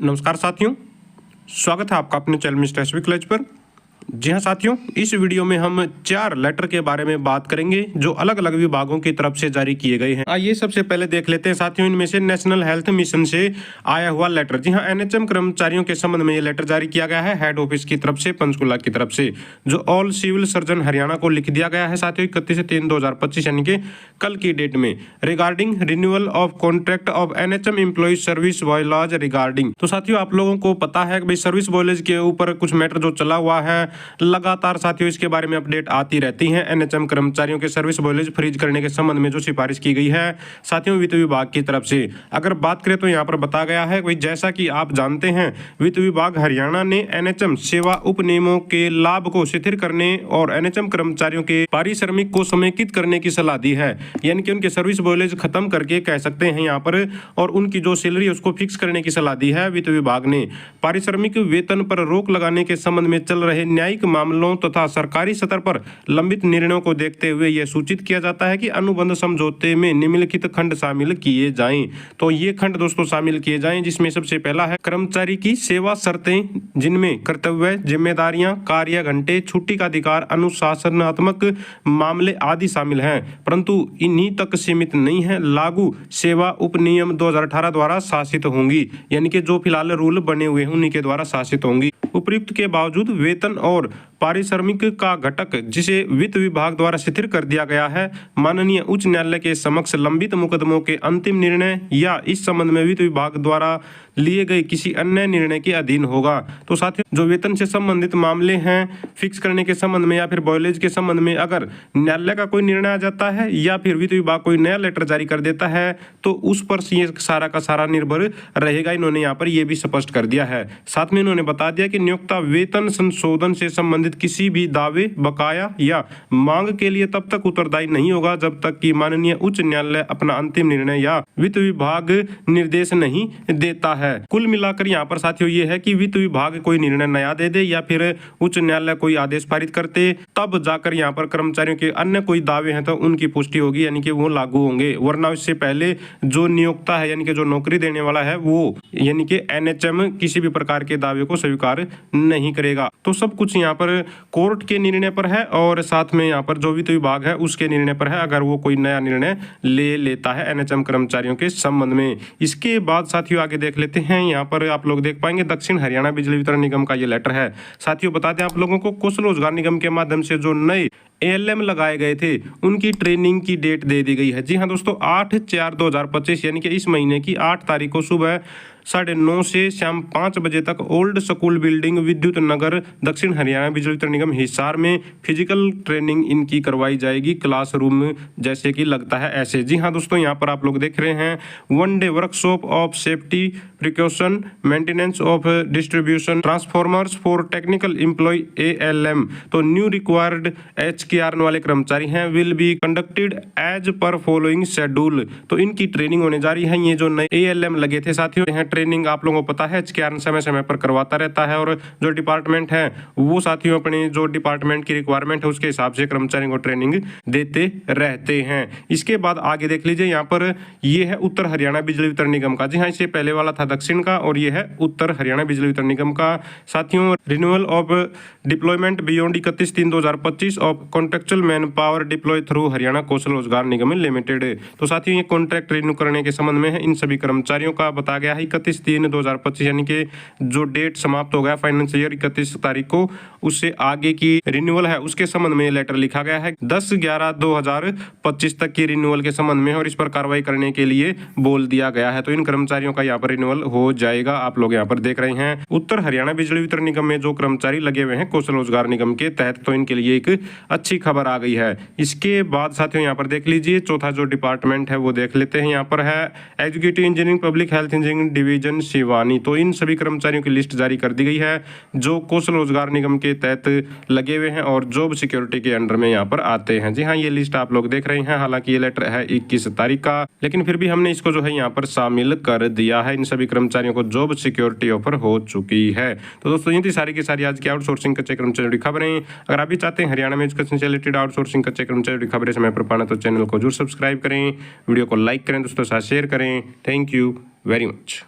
नमस्कार साथियों, स्वागत है आपका अपने चैनल मिस्टर एसवी कॉलेज पर। जी हाँ साथियों, इस वीडियो में हम 4 लेटर के बारे में बात करेंगे जो अलग अलग विभागों की तरफ से जारी किए गए हैं। आइए सबसे पहले देख लेते हैं साथियों इनमें से नेशनल हेल्थ मिशन से आया हुआ लेटर। जी हाँ, एनएचएम कर्मचारियों के संबंध में ये लेटर जारी किया गया है हेड ऑफिस की तरफ से, पंचकुला की तरफ से, जो ऑल सिविल सर्जन हरियाणा को लिख दिया गया है साथियों 31/3/2025 यानी कि कल की डेट में, regarding renewal of contract of NHM employ service bylaws regarding. तो साथियों आप लोगों को पता है कि भाई सर्विस बॉयलेज के ऊपर कुछ मैटर जो चला हुआ है लगातार साथियों, इसके बारे में अपडेट आती रहती है। एनएचएम कर्मचारियों के सर्विस बॉयलेज फ्रीज करने के संबंध में जो सिफारिश की गई है साथियों वित्त विभाग की तरफ से, अगर बात करें तो यहाँ पर बताया गया है भाई, जैसा कि आप जानते हैं वित्त विभाग हरियाणा ने एनएचएम सेवा उपनियमों के लाभ को शिथिल करने और एनएचएम कर्मचारियों के पारिश्रमिक को समेकित करने की सलाह दी है, यानी कि उनके सर्विस बॉयलेज खत्म करके कह सकते हैं यहाँ पर, और उनकी जो सैलरी है उसको फिक्स करने की सलाह दी है वित्त विभाग ने। पारिश्रमिक वेतन पर रोक लगाने के संबंध में चल रहे न्यायिक मामलों तथा सरकारी स्तर पर लंबित निर्णयों को देखते हुए यह सूचित किया जाता है कि अनुबंध समझौते में निम्नलिखित खंड शामिल किए जाएं। तो ये खंड दोस्तों शामिल किए जाएं, जिसमें सबसे पहला है कर्मचारी की सेवा शर्तें, जिनमें कर्तव्य, जिम्मेदारियां, कार्य घंटे, छुट्टी का अधिकार, अनुशासनात्मक मामले आदि शामिल हैं, परंतु इन्हीं तक सीमित नहीं है। लागू सेवा उपनियम 2018 द्वारा शासित होंगी, यानी कि जो फिलहाल रूल बने हुए हैं उन्हीं के द्वारा शासित होंगी। उपयुक्त के बावजूद वेतन और पारिश्रमिक का घटक जिसे वित्त विभाग द्वारा शिथिल कर दिया गया है, माननीय उच्च न्यायालय के समक्ष लंबित मुकदमों के अंतिम निर्णय या इस संबंध में वित्त विभाग द्वारा लिए गए किसी अन्य निर्णय के अधीन होगा। तो साथियों जो वेतन से संबंधित मामले हैं फिक्स करने के संबंध में या फिर बॉयलेज के संबंध में अगर न्यायालय का कोई निर्णय आ जाता है या फिर वित्त विभाग कोई नया लेटर जारी कर देता है तो उस पर ये सारा का सारा निर्भर रहेगा। इन्होंने यहाँ पर यह भी स्पष्ट कर दिया है। साथ में इन्होंने बता दिया कि नियोक्ता वेतन संशोधन से संबंधित किसी भी दावे, बकाया या मांग के लिए तब तक उत्तरदायी नहीं होगा जब तक कि माननीय उच्च न्यायालय अपना अंतिम निर्णय या वित्त विभाग निर्देश नहीं देता है। कुल मिलाकर यहाँ पर साथियों ये है कि वित्त विभाग कोई निर्णय नया दे दे या फिर उच्च न्यायालय कोई आदेश पारित करते, तब जाकर यहाँ पर कर्मचारियों के अन्य कोई दावे हैं तो उनकी पुष्टि होगी, यानी कि वो लागू होंगे। वरना इससे पहले जो नियोक्ता है यानी कि जो नौकरी देने वाला है वो यानी कि एनएचएम किसी भी प्रकार के दावे को स्वीकार नहीं करेगा। तो सब कुछ यहाँ पर कोर्ट के निर्णय पर है और साथ में यहाँ पर जो वित्त विभाग है उसके निर्णय पर है, अगर वो कोई नया निर्णय ले लेता है एनएचएम कर्मचारियों के संबंध में। इसके बाद साथियों आगे देख लेते हैं, यहाँ पर आप लोग देख पाएंगे दक्षिण हरियाणा बिजली वितरण निगम का ये लेटर है। साथियों बता दें आप लोगों को, कौशल रोजगार निगम के माध्यम से जो नए एएलएम लगाए गए थे उनकी ट्रेनिंग की डेट दे दी गई है। जी हाँ दोस्तों, 8/4/2025 यानी कि इस महीने की 8 तारीख को सुबह 9:30 से शाम 5 बजे तक ओल्ड स्कूल बिल्डिंग, विद्युत नगर, दक्षिण हरियाणा बिजली वितरण निगम हिसार में फिजिकल ट्रेनिंग इनकी करवाई जाएगी, क्लासरूम जैसे कि लगता है ऐसे। जी हाँ दोस्तों, यहाँ पर आप लोग देख रहे हैं 1 day workshop of safety precaution, maintenance of distribution transformers for technical employ ALM. तो न्यू रिक्वायर्ड एचकेआर वाले कर्मचारी हैं will be conducted as per following schedule. तो इनकी ट्रेनिंग होने जा रही है। ये जो नए एएलएम लगे थे साथियों, ट्रेनिंग आप लोगों को पता है एचकेआर समय समय पर करवाता रहता है और जो डिपार्टमेंट है वो साथियों अपने जो डिपार्टमेंट की रिक्वायरमेंट है उसके हिसाब से कर्मचारियों को ट्रेनिंग देते रहते हैं। इसके बाद आगे देख लीजिए, यहाँ पर ये है उत्तर हरियाणा बिजली वितरण निगम का। जी हाँ, इससे पहले वाला था दक्षिण का और ये है उत्तर हरियाणा बिजली वितरण निगम का। साथियों renewal of deployment beyond 31/3/2025 of contractual man power deploy through Haryana Kaushal Rojgar Nigam limited. तो साथियों ये कॉन्ट्रैक्ट रिन्यू करने के संबंध में है इन सभी कर्मचारियों का बताया गया है 31/3/2025 यानी कि जो डेट समाप्त हो गया फाइनेंशियल ईयर 31 तारीख को, उससे आगे की रिन्यूअल है उसके संबंध में लेटर लिखा गया है 10/11/2025 तक की रिन्यूअल के संबंध में और इस पर कार्रवाई करने के लिए बोल दिया गया है। तो इन कर्मचारियों का यहाँ पर रिन्यूअल हो जाएगा। आप लोग यहाँ पर देख रहे हैं उत्तर हरियाणा बिजली वितरण निगम में जो कर्मचारी लगे हुए हैं कौशल रोजगार निगम के तहत, तो इनके लिए एक अच्छी खबर आ गई है। इसके बाद साथियों यहाँ पर देख लीजिए चौथा जो डिपार्टमेंट है वो देख लेते हैं। यहाँ पर है educative engineering public health engineering division Shivani. तो इन सभी कर्मचारियों की लिस्ट जारी कर दी गई है जो कौशल रोजगार निगम के तहत लगे हुए हैं और जॉब सिक्योरिटी के अंडर में यहाँ पर आते हैं। जी हाँ, ये लिस्ट आप लोग देख रहे हैं। हालांकि ये लेटर है 21 तारीख का, लेकिन फिर भी हमने इसको जो है यहाँ पर शामिल कर दिया है। इन सभी कर्मचारियों को जॉब सिक्योरिटी ऑफर हो चुकी है। तो दोस्तों ये थी सारी की सारी आज की आउटसोर्सिंग कच्चे कर्मचारी खबरें। अगर आप भी चाहते हैं हरियाणा में एजुकेशन से रिलेटेड आउटसोर्सिंग कच्चे कर्मचारी खबरें समय पर पाना तो चैनल को जरूर सब्सक्राइब करें, वीडियो को लाइक करें, दोस्तों साथ शेयर करें। Thank you very much.